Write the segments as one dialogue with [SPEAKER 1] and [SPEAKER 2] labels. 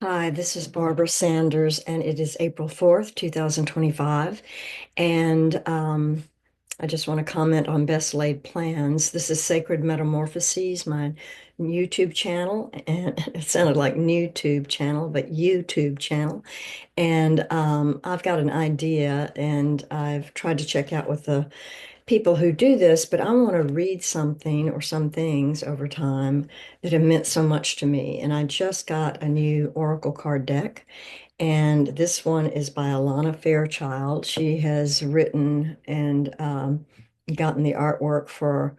[SPEAKER 1] Hi, this is Barbara Sanders, and it is April 4th, 2025. And I just want to comment on Best Laid Plans. This is Sacred Metamorphoses, my YouTube channel. And it sounded like YouTube channel, but YouTube channel. And I've got an idea, and I've tried to check out with the people who do this, but I want to read something or some things over time that have meant so much to me. And I just got a new Oracle card deck, and this one is by Alana Fairchild. She has written and gotten the artwork for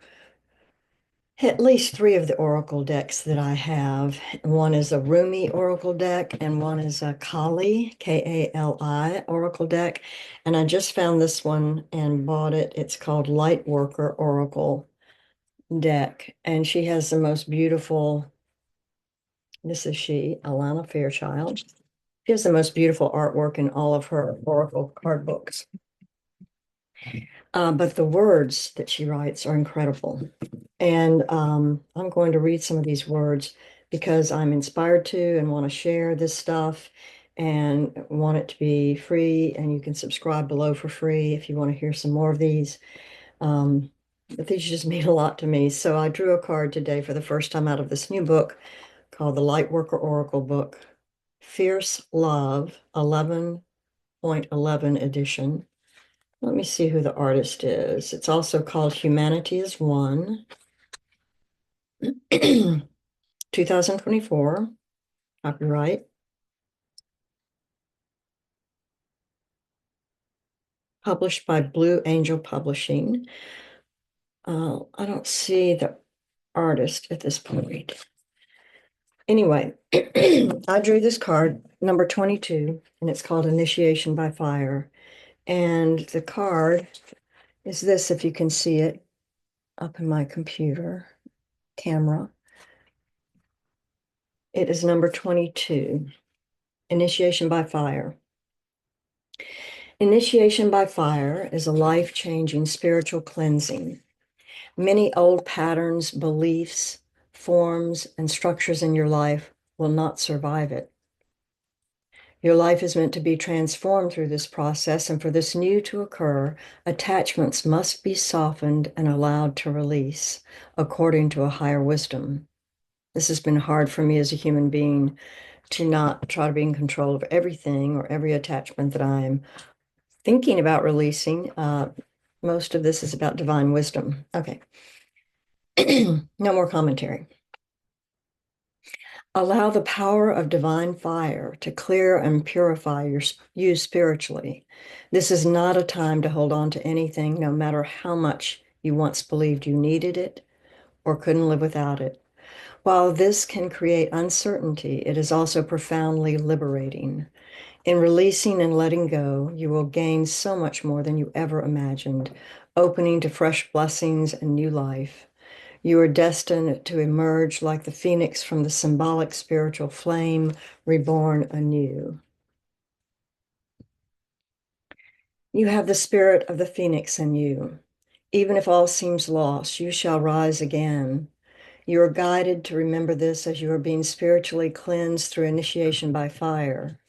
[SPEAKER 1] at least three of the Oracle decks that I have. One is a Rumi Oracle deck, and one is a Kali, Kali Oracle deck. And I just found this one and bought it. It's called Lightworker Oracle Deck. And she has the most beautiful, this is she, Alana Fairchild. She has the most beautiful artwork in all of her Oracle card books. But the words that she writes are incredible. And I'm going to read some of these words because I'm inspired to and want to share this stuff and want it to be free. And you can subscribe below for free if you want to hear some more of these. But these just mean a lot to me. So I drew a card today for the first time out of this new book called the Lightworker Oracle book, Fierce Love 11.11 edition. Let me see who the artist is. It's also called Humanity is One, 2024, copyright, published by Blue Angel Publishing. I don't see the artist at this point. Anyway, I drew this card, number 22, and it's called Initiation by Fire. And the card is this, if you can see it up in my computer camera. It is number 22, Initiation by Fire. Initiation by fire is a life-changing spiritual cleansing. Many old patterns, beliefs, forms, and structures in your life will not survive it. Your life is meant to be transformed through this process, and for this new to occur, attachments must be softened and allowed to release according to a higher wisdom. This has been hard for me as a human being to not try to be in control of everything or every attachment that I'm thinking about releasing. Most of this is about divine wisdom. Okay. No more commentary. Allow the power of divine fire to clear and purify you spiritually. This is not a time to hold on to anything, no matter how much you once believed you needed it or couldn't live without it. While this can create uncertainty, it is also profoundly liberating. In releasing and letting go, you will gain so much more than you ever imagined, opening to fresh blessings and new life. You are destined to emerge like the phoenix from the symbolic spiritual flame, reborn anew. You have the spirit of the phoenix in you. Even if all seems lost, you shall rise again. You are guided to remember this as you are being spiritually cleansed through initiation by fire.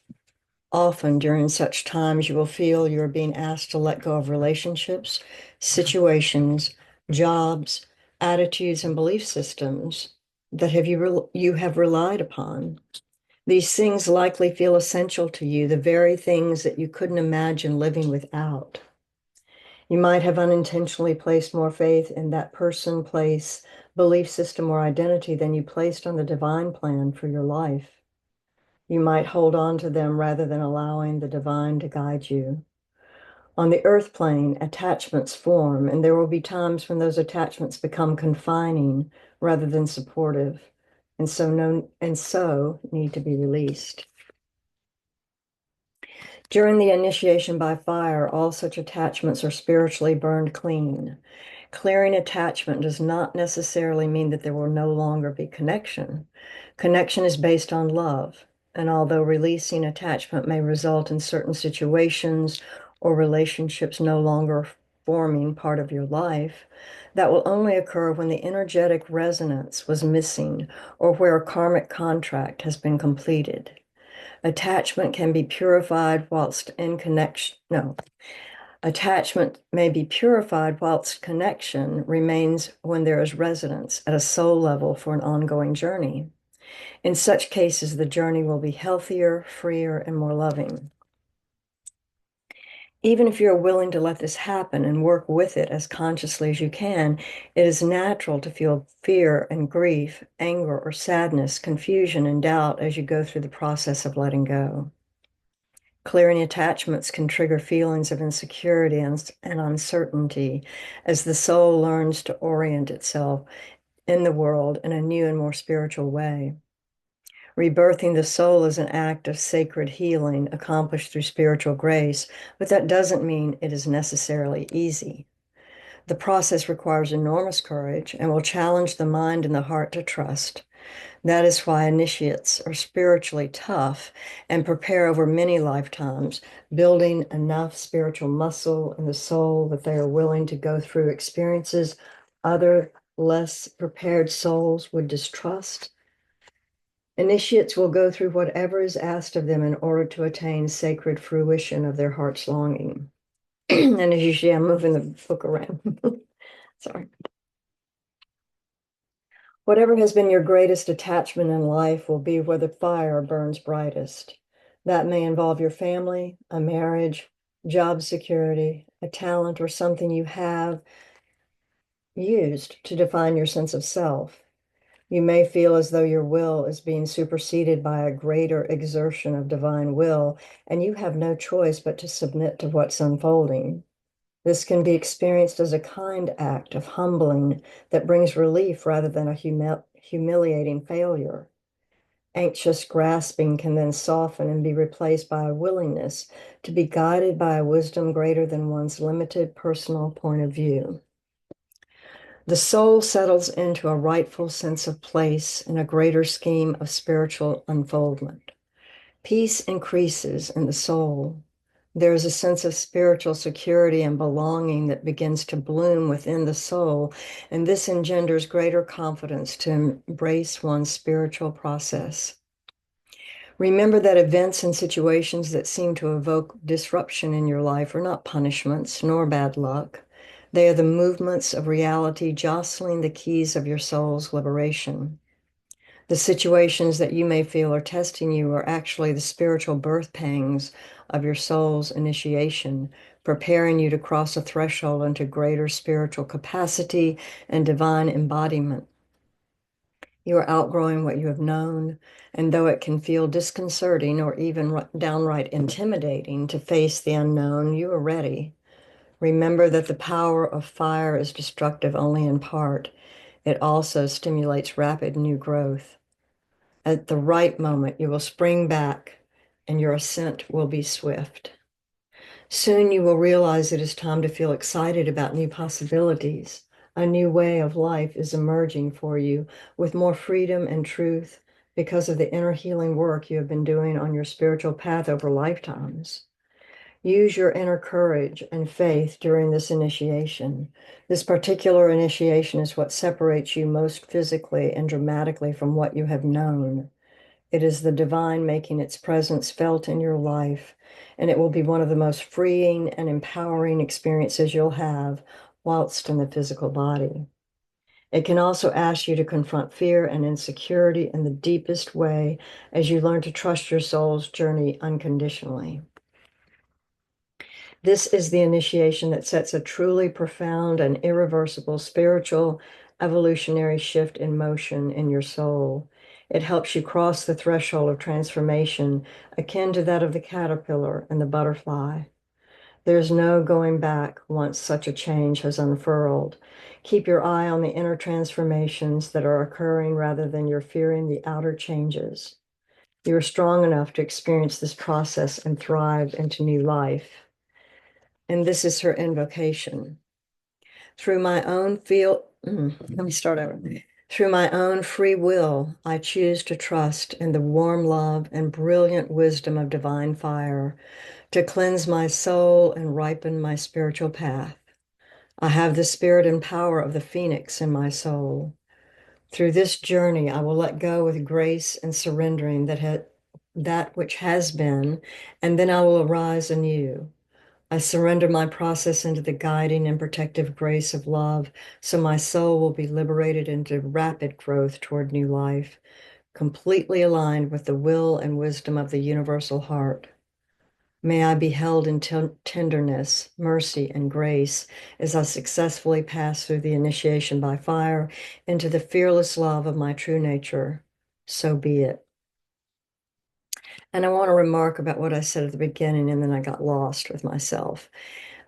[SPEAKER 1] Often during such times, you will feel you are being asked to let go of relationships, situations, jobs, attitudes, and belief systems that you have relied upon. These things likely feel essential to you, the very things that you couldn't imagine living without. You might have unintentionally placed more faith in that person, place, belief system, or identity than you placed on the divine plan for your life. You might hold on to them rather than allowing the divine to guide you. On the earth plane, attachments form, and there will be times when those attachments become confining rather than supportive, and so need to be released. During the initiation by fire, all such attachments are spiritually burned clean. Clearing attachment does not necessarily mean that there will no longer be connection. Connection is based on love, and although releasing attachment may result in certain situations or relationships no longer forming part of your life, that will only occur when the energetic resonance was missing or where a karmic contract has been completed. Attachment can be purified whilst in connection. No, attachment may be purified whilst connection remains when there is resonance at a soul level for an ongoing journey. In such cases, the journey will be healthier, freer, and more loving. Even if you're willing to let this happen and work with it as consciously as you can, it is natural to feel fear and grief, anger or sadness, confusion and doubt as you go through the process of letting go. Clearing attachments can trigger feelings of insecurity and uncertainty as the soul learns to orient itself in the world in a new and more spiritual way. Rebirthing the soul is an act of sacred healing accomplished through spiritual grace, but that doesn't mean it is necessarily easy. The process requires enormous courage and will challenge the mind and the heart to trust. That is why initiates are spiritually tough and prepare over many lifetimes, building enough spiritual muscle in the soul that they are willing to go through experiences other less prepared souls would distrust. Initiates will go through whatever is asked of them in order to attain sacred fruition of their heart's longing. And as you see, I'm moving the book around. Sorry. Whatever has been your greatest attachment in life will be where the fire burns brightest. That may involve your family, a marriage, job security, a talent, or something you have used to define your sense of self. You may feel as though your will is being superseded by a greater exertion of divine will, and you have no choice but to submit to what's unfolding. This can be experienced as a kind act of humbling that brings relief rather than a humiliating failure. Anxious grasping can then soften and be replaced by a willingness to be guided by a wisdom greater than one's limited personal point of view. The soul settles into a rightful sense of place in a greater scheme of spiritual unfoldment. Peace increases in the soul. There is a sense of spiritual security and belonging that begins to bloom within the soul, and this engenders greater confidence to embrace one's spiritual process. Remember that events and situations that seem to evoke disruption in your life are not punishments nor bad luck. They are the movements of reality jostling the keys of your soul's liberation. The situations that you may feel are testing you are actually the spiritual birth pangs of your soul's initiation, preparing you to cross a threshold into greater spiritual capacity and divine embodiment. You are outgrowing what you have known, and though it can feel disconcerting or even downright intimidating to face the unknown, you are ready. Remember that the power of fire is destructive only in part. It also stimulates rapid new growth. At the right moment, you will spring back and your ascent will be swift. Soon you will realize it is time to feel excited about new possibilities. A new way of life is emerging for you with more freedom and truth because of the inner healing work you have been doing on your spiritual path over lifetimes. Use your inner courage and faith during this initiation. This particular initiation is what separates you most physically and dramatically from what you have known. It is the divine making its presence felt in your life, and it will be one of the most freeing and empowering experiences you'll have whilst in the physical body. It can also ask you to confront fear and insecurity in the deepest way as you learn to trust your soul's journey unconditionally. This is the initiation that sets a truly profound and irreversible spiritual evolutionary shift in motion in your soul. It helps you cross the threshold of transformation akin to that of the caterpillar and the butterfly. There's no going back once such a change has unfurled. Keep your eye on the inner transformations that are occurring rather than you're fearing the outer changes. You are strong enough to experience this process and thrive into new life. And this is her invocation. Through my own let me start over. Through my own free will, I choose to trust in the warm love and brilliant wisdom of divine fire to cleanse my soul and ripen my spiritual path. I have the spirit and power of the phoenix in my soul. Through this journey, I will let go with grace and surrendering that which has been, and then I will arise anew. I surrender my process into the guiding and protective grace of love, so my soul will be liberated into rapid growth toward new life, completely aligned with the will and wisdom of the universal heart. May I be held in tenderness, mercy, and grace as I successfully pass through the initiation by fire into the fearless love of my true nature. So be it. And I want to remark about what I said at the beginning, and then I got lost with myself.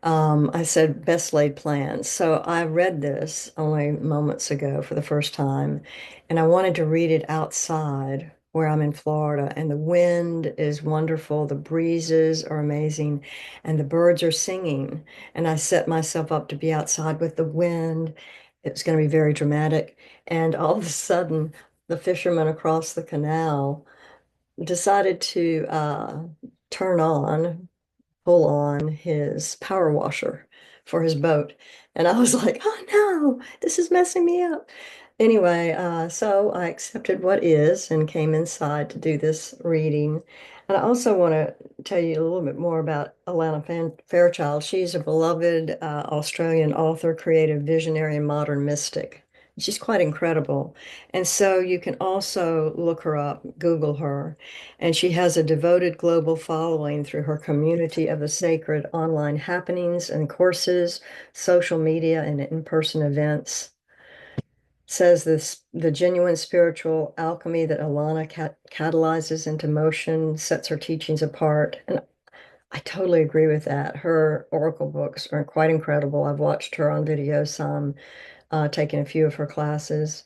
[SPEAKER 1] I said best laid plans. So I read this only moments ago for the first time, and I wanted to read it outside where I'm in Florida, and the wind is wonderful, the breezes are amazing, and the birds are singing. And I set myself up to be outside with the wind. It's going to be very dramatic. And all of a sudden, the fishermen across the canal decided to turn on pull on his power washer for his boat. And I was like, oh no, this is messing me up. Anyway, so I accepted what is and came inside to do this reading. And I also want to tell you a little bit more about Alana Fairchild. She's a beloved Australian author, creative visionary, and modern mystic. She's quite incredible. And so you can also look her up, Google her. And she has a devoted global following through her community of the sacred online happenings and courses, social media, and in-person events. Says this the genuine spiritual alchemy that Alana catalyzes into motion sets her teachings apart. And I totally agree with that. Her oracle books are quite incredible. I've watched her on video some, taken a few of her classes.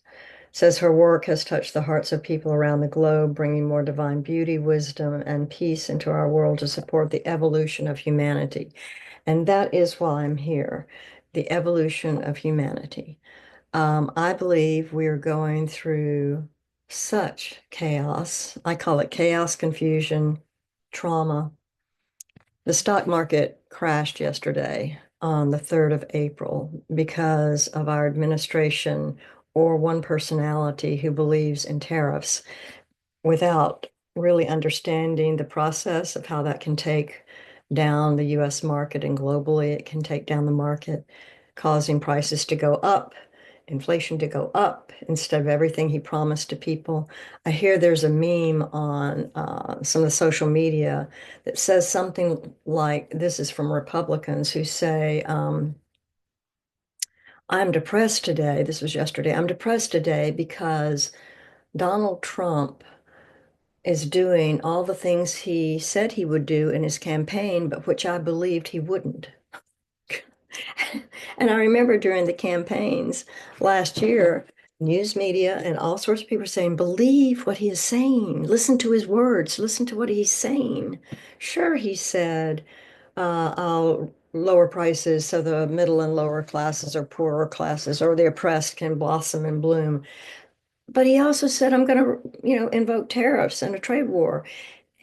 [SPEAKER 1] Says her work has touched the hearts of people around the globe, bringing more divine beauty, wisdom, and peace into our world to support the evolution of humanity. And that is why I'm here, the evolution of humanity. I believe we are going through such chaos. I call it chaos, confusion, trauma. The stock market crashed yesterday on the 3rd of April because of our administration or one personality who believes in tariffs without really understanding the process of how that can take down the US market, and globally it can take down the market, causing prices to go up, inflation to go up instead of everything he promised to people. I hear there's a meme on some of the social media that says something like this is from Republicans who say, I'm depressed today. This was yesterday. I'm depressed today because Donald Trump is doing all the things he said he would do in his campaign, but which I believed he wouldn't. And I remember during the campaigns last year, news media and all sorts of people saying, believe what he is saying, listen to his words, listen to what he's saying. Sure, he said, I'll lower prices so the middle and lower classes or poorer classes or the oppressed can blossom and bloom. But he also said, I'm going to, invoke tariffs and a trade war.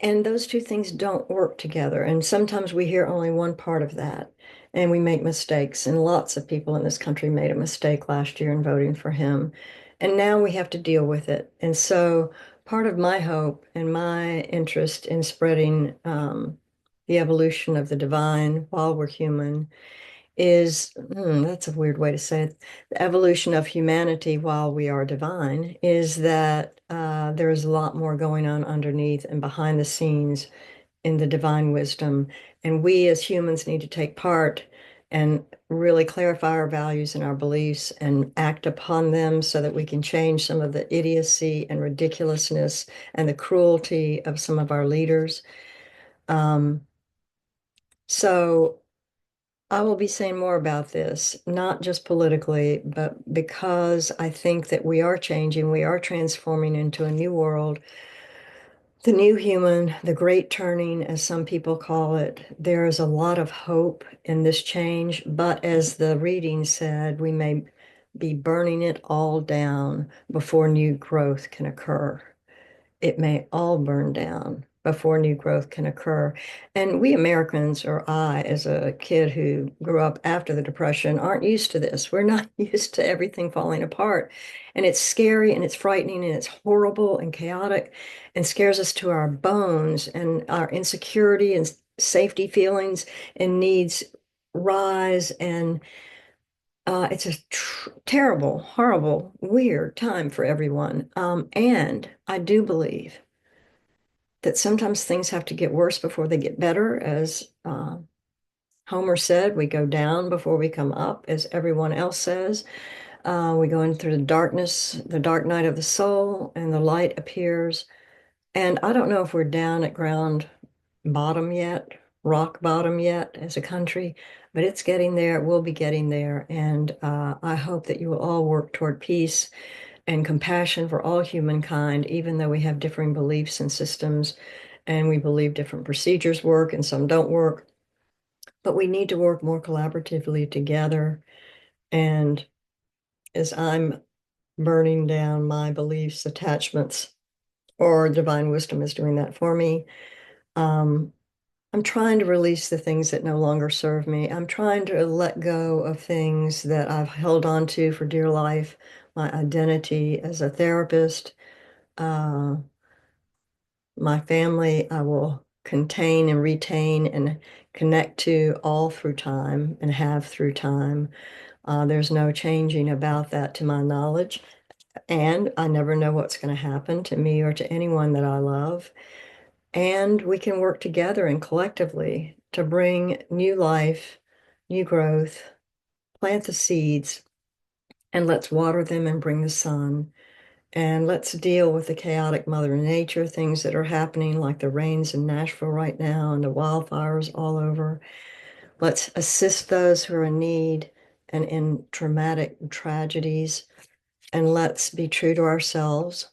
[SPEAKER 1] And those two things don't work together. And sometimes we hear only one part of that and we make mistakes. And lots of people in this country made a mistake last year in voting for him. And now we have to deal with it. And so part of my hope and my interest in spreading the evolution of the divine while we're human is, that's a weird way to say it, the evolution of humanity while we are divine is that there is a lot more going on underneath and behind the scenes in the divine wisdom. And we as humans need to take part and really clarify our values and our beliefs and act upon them so that we can change some of the idiocy and ridiculousness and the cruelty of some of our leaders. Um, so I will be saying more about this, not just politically, but because I think that we are changing, we are transforming into a new world, the new human, the great turning, as some people call it. There is a lot of hope in this change, but as the reading said, we may be burning it all down before new growth can occur. It may all burn down before new growth can occur. And we Americans, or I, as a kid who grew up after the Depression, aren't used to this. We're not used to everything falling apart. And it's scary and it's frightening and it's horrible and chaotic and scares us to our bones, and our insecurity and safety feelings and needs rise. And it's a terrible, horrible, weird time for everyone. And I do believe that sometimes things have to get worse before they get better. As Homer said, we go down before we come up, as everyone else says. We go in through the darkness, the dark night of the soul, and the light appears. And I don't know if we're down at ground bottom yet, rock bottom yet as a country, but it's getting there. We'll be getting there. And I hope that you will all work toward peace and compassion for all humankind, even though we have differing beliefs and systems, and we believe different procedures work and some don't work. But we need to work more collaboratively together. And as I'm burning down my beliefs, attachments, or divine wisdom is doing that for me, um, I'm trying to release the things that no longer serve me. I'm trying to let go of things that I've held on to for dear life, my identity as a therapist, uh, my family. I will contain and retain and connect to all through time and have through time. There's no changing about that to my knowledge. And I never know what's going to happen to me or to anyone that I love. And we can work together and collectively to bring new life, new growth, plant the seeds, and let's water them and bring the sun. And let's deal with the chaotic Mother Nature things that are happening, like the rains in Nashville right now and the wildfires all over. Let's assist those who are in need and in traumatic tragedies. And let's be true to ourselves.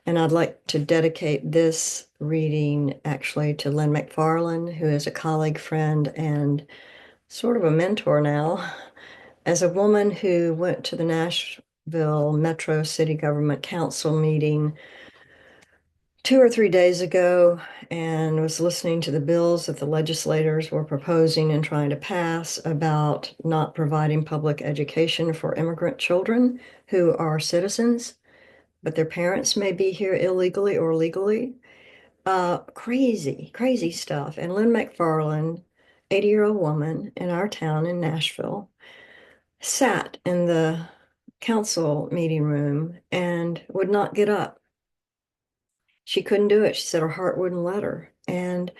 [SPEAKER 1] And I'd like to dedicate this reading actually to Lynn McFarlane, who is a colleague, friend, and sort of a mentor now. As a woman who went to the Nashville Metro City Government Council meeting 2 or 3 days ago and was listening to the bills that the legislators were proposing and trying to pass about not providing public education for immigrant children who are citizens, but their parents may be here illegally or legally. Crazy, crazy stuff. And Lynn McFarlane, 80-year-old woman in our town in Nashville, sat in the council meeting room and would not get up. She couldn't do it. She said her heart wouldn't let her. And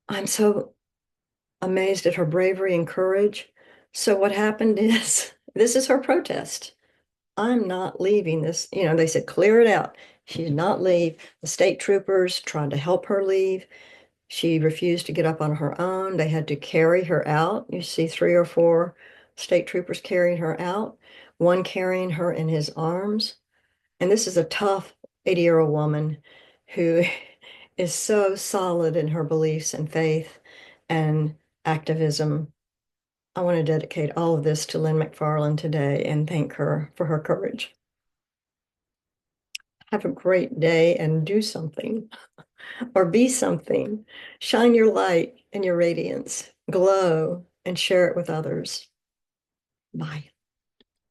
[SPEAKER 1] I'm so amazed at her bravery and courage. So what happened is, this is her protest. I'm not leaving this. They said, clear it out. She did not leave. The state troopers tried to help her leave. She refused to get up on her own. They had to carry her out. You see 3 or 4 state troopers carrying her out, one carrying her in his arms. And this is a tough 80-year-old woman who is so solid in her beliefs and faith and activism. I want to dedicate all of this to Lynn McFarlane today and thank her for her courage. Have a great day and do something or be something. Shine your light and your radiance, glow and share it with others. Bye.